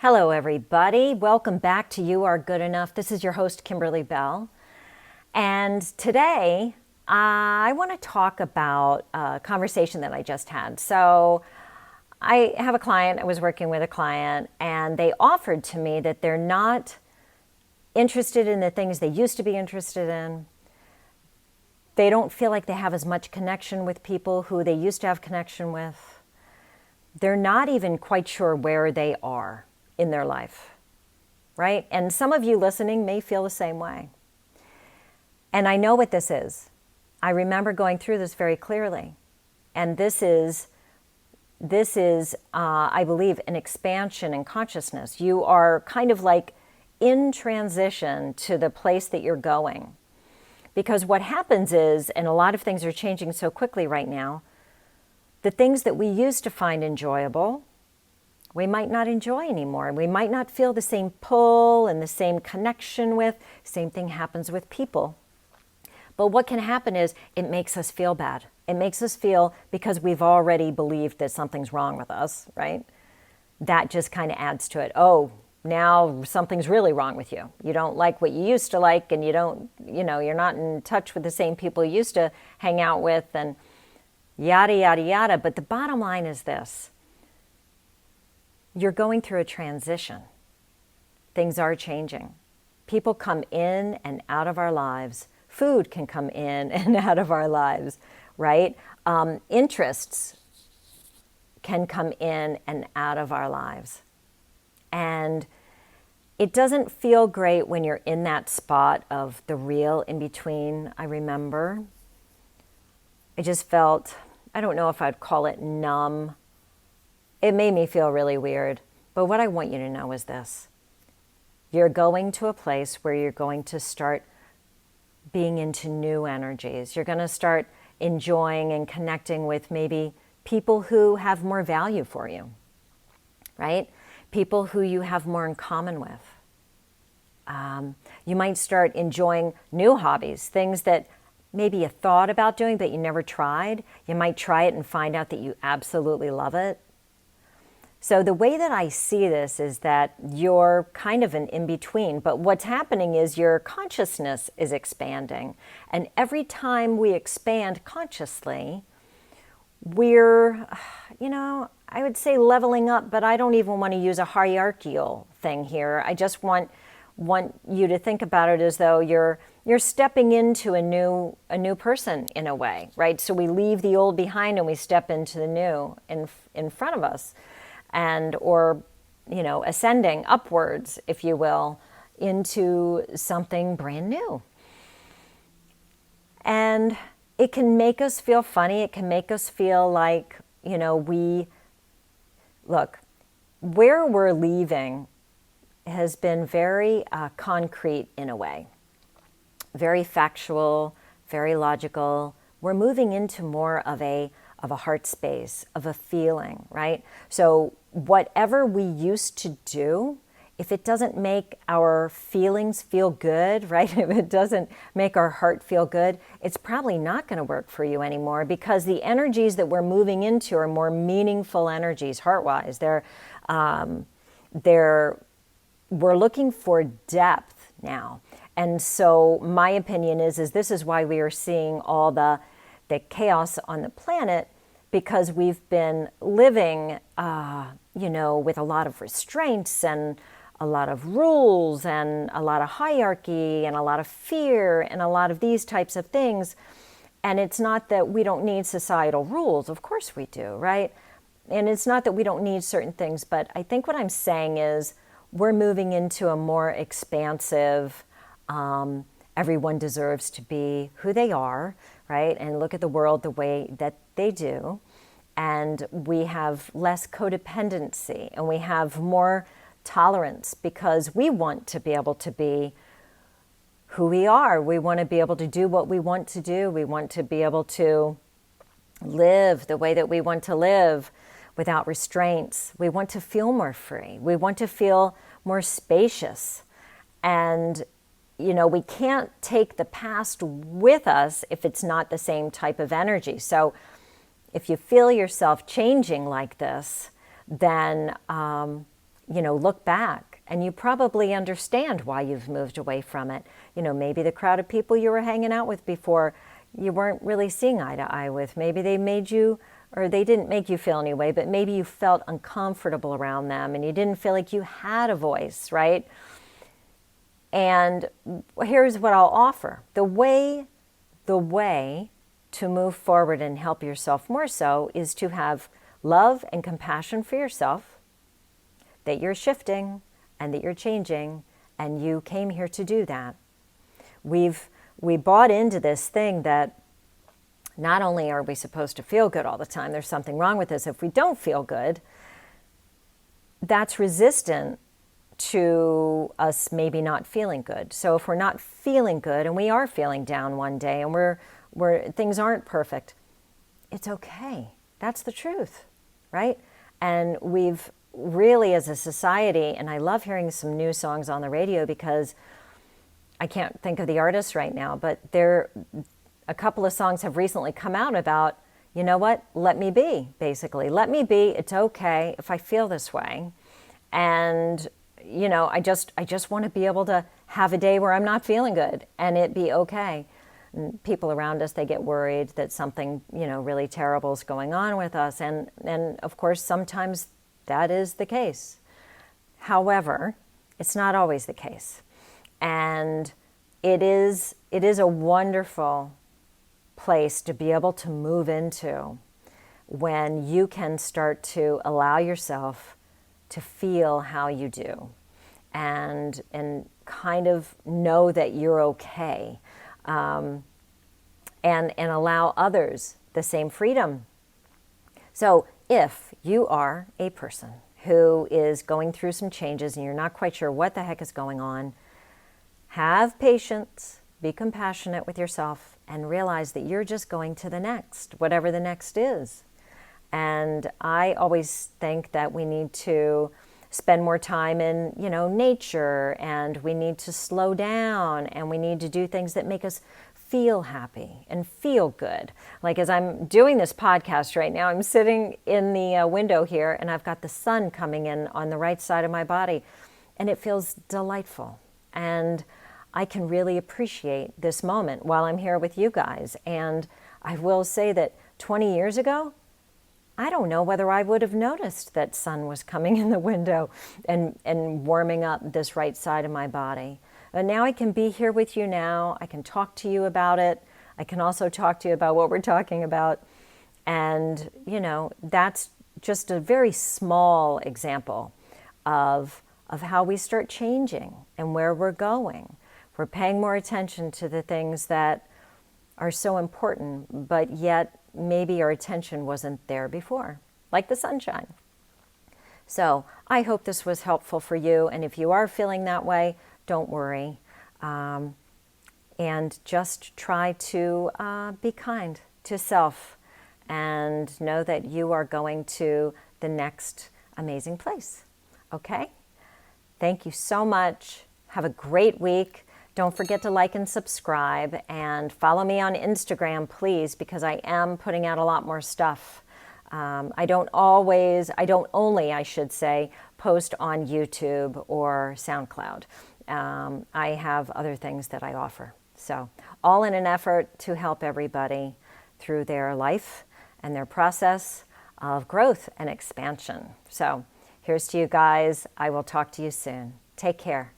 Hello, everybody. Welcome back to You Are Good Enough. This is your host, Kimberly Bell. And today, I want to talk about a conversation that I just had. So I have a client, I was working with a client, and they offered to me that they're not interested in the things they used to be interested in. They don't feel like they have as much connection with people who they used to have connection with. They're not even quite sure where they are in their life, right? And some of you listening may feel the same way. And I know what this is. I remember going through this very clearly. And this is, I believe, an expansion in consciousness. You are kind of like in transition to the place that you're going. Because what happens is, and a lot of things are changing so quickly right now, the things that we used to find enjoyable, we might not enjoy anymore. We might not feel the same pull and the same connection with. Same thing happens with people. But what can happen is it makes us feel bad. It makes us feel, because we've already believed that something's wrong with us, right? That just kind of adds to it. Oh, now something's really wrong with you. You don't like what you used to like, and you're not in touch with the same people you used to hang out with, and yada, yada, yada. But the bottom line is this. You're going through a transition. Things are changing. People come in and out of our lives. Food can come in and out of our lives, right? Interests can come in and out of our lives. And it doesn't feel great when you're in that spot of the real in between. I remember I just felt, I don't know if I'd call it numb. It made me feel really weird. But what I want you to know is this. You're going to a place where you're going to start being into new energies. You're going to start enjoying and connecting with maybe people who have more value for you, right? People who you have more in common with. You might start enjoying new hobbies, things that maybe you thought about doing but you never tried. You might try it and find out that you absolutely love it. So the way that I see this is that you're kind of an in-between, but what's happening is your consciousness is expanding. And every time we expand consciously, we're, I would say leveling up, but I don't even want to use a hierarchical thing here. I just want you to think about it as though you're stepping into a new person in a way, right? So we leave the old behind and we step into the new in front of us. Or ascending upwards, if you will, into something brand new. And it can make us feel funny. It can make us feel like, look, where we're leaving has been very concrete in a way, very factual, very logical. We're moving into more of a heart space, of a feeling, right? So whatever we used to do, if it doesn't make our feelings feel good, right? If it doesn't make our heart feel good, it's probably not going to work for you anymore, because the energies that we're moving into are more meaningful energies, heart-wise. We're looking for depth now. And so my opinion is this is why we are seeing all the chaos on the planet, because we've been living, with a lot of restraints and a lot of rules and a lot of hierarchy and a lot of fear and a lot of these types of things. And it's not that we don't need societal rules. Of course we do, right? And it's not that we don't need certain things, but I think what I'm saying is we're moving into a more expansive, everyone deserves to be who they are, right? And look at the world the way that they do. And we have less codependency and we have more tolerance, because we want to be able to be who we are. We want to be able to do what we want to do. We want to be able to live the way that we want to live without restraints. We want to feel more free. We want to feel more spacious. And we can't take the past with us if it's not the same type of energy. So if you feel yourself changing like this, then look back and you probably understand why you've moved away from it. Maybe the crowd of people you were hanging out with before you weren't really seeing eye to eye with. Maybe they made you, or they didn't make you feel any way, but maybe you felt uncomfortable around them and you didn't feel like you had a voice, right? And here's what I'll offer. The way to move forward and help yourself more so is to have love and compassion for yourself, that you're shifting and that you're changing, and you came here to do that. We bought into this thing that not only are we supposed to feel good all the time, there's something wrong with us if we don't feel good. That's resistant to us maybe not feeling good. So if we're not feeling good and we are feeling down one day and we're things aren't perfect, it's okay. That's the truth, right? And we've really, as a society, and I love hearing some new songs on the radio because I can't think of the artists right now, but a couple of songs have recently come out about, you know what, let me be, basically. Let me be, it's okay if I feel this way. And, I just want to be able to have a day where I'm not feeling good and it be okay. And people around us, they get worried that something, really terrible is going on with us. And of course, sometimes that is the case. However, it's not always the case. And it is a wonderful place to be able to move into when you can start to allow yourself to feel how you do and kind of know that you're okay, and allow others the same freedom. So if you are a person who is going through some changes and you're not quite sure what the heck is going on, have patience, be compassionate with yourself, and realize that you're just going to the next, whatever the next is. And I always think that we need to spend more time in, nature, and we need to slow down, and we need to do things that make us feel happy and feel good. Like as I'm doing this podcast right now, I'm sitting in the window here and I've got the sun coming in on the right side of my body and it feels delightful. And I can really appreciate this moment while I'm here with you guys. And I will say that 20 years ago, I don't know whether I would have noticed that sun was coming in the window and warming up this right side of my body. But now I can be here with you now. I can talk to you about it. I can also talk to you about what we're talking about. And, that's just a very small example of how we start changing and where we're going. We're paying more attention to the things that are so important, but yet maybe our attention wasn't there before, like the sunshine. So I hope this was helpful for you. And if you are feeling that way, don't worry. And just try to be kind to self and know that you are going to the next amazing place. Okay? Thank you so much. Have a great week. Don't forget to like and subscribe and follow me on Instagram, please, because I am putting out a lot more stuff. I don't only, I should say, post on YouTube or SoundCloud. I have other things that I offer. So all in an effort to help everybody through their life and their process of growth and expansion. So here's to you guys. I will talk to you soon. Take care.